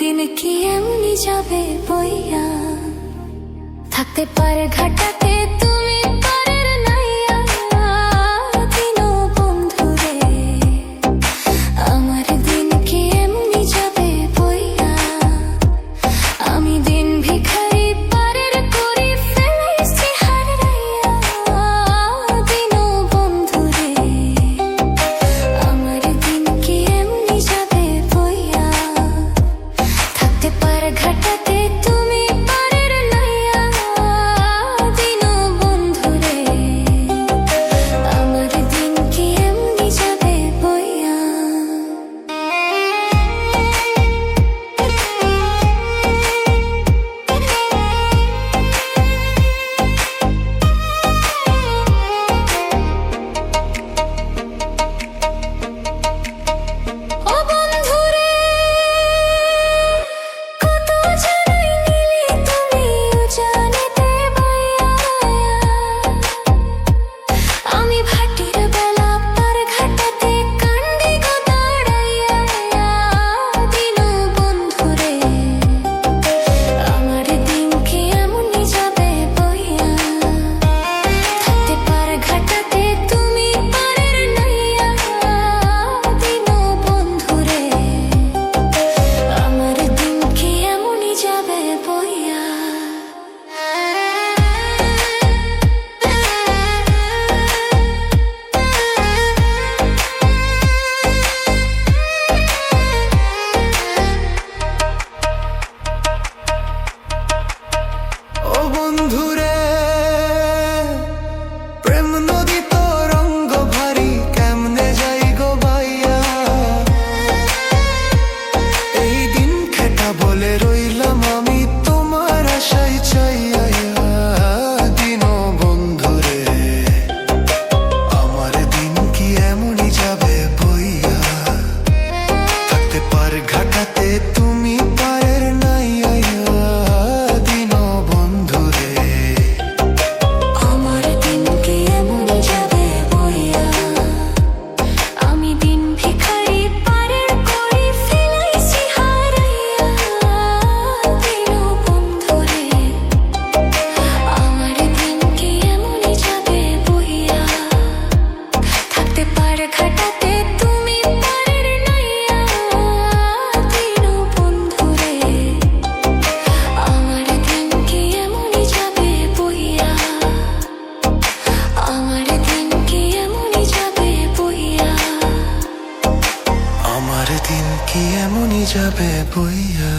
দিন কি এমনি যাবে বইয়া, থাকতে পারে ঘাটাতে তুমি পারের নাইয়া। দিনো বন্ধুরে আমার দিন কি এমনি যাবে বইয়া, আমি দিন ভিখারি পারের করি ফেলাইছি হারাইয়া। দিনো বন্ধুরে আমার দিন কি এমনি যাবে বইয়া, থাকতে পারে ঘাটাতে তুমি পারের নাইয়া। দিনো বন্ধুরে আমার দিন কি এমনি যাবে বইয়া। ও বন্ধুরে কত জানাই নিলি তুমি জানিতে বাইয়া, আমি ভাটির বেলা পার ঘাটাতে কান্দি গো দাঁড়াইয়া। দিনো বন্ধুরে আমার দিন কি এমনি যাবে বইয়া, থাকতে পার ঘাটাতে তুমি পারের নাইয়া। দিনো বন্ধুরে আমার দিন কি এমনি যাবে বইয়া। ও বন্ধুরে প্রেম নদী তরঙ্গ ভারী কেমনে যাই গো বাইয়া। এই দিন খেটা বলে রইলাম আমি তোমার আশায় চাইয়া। দিনো বন্ধুরে আমার দিন কি এমনই যাবে বইয়া, থাকতে পার ঘাটাতে তুমি পারের নাইয়া। দিনো বন্ধুরে আমার দিন কি এমনি যাবে বইয়া, আমি দিন ভিখারি পারের করি ফেলাইছি হারাইয়া। দিনো বন্ধুরে আমার দিন কি এমনি যাবে বইয়া, থাকতে পারে ঘাটাতে তুমি পারের নাইয়া। দিনো বন্ধুরে আমার দিন কি এমনি যাবে বইয়া, আমার দিন কি এমনি যাবে বইয়া। আমার দিন কি এমনই যাবে বইয়া।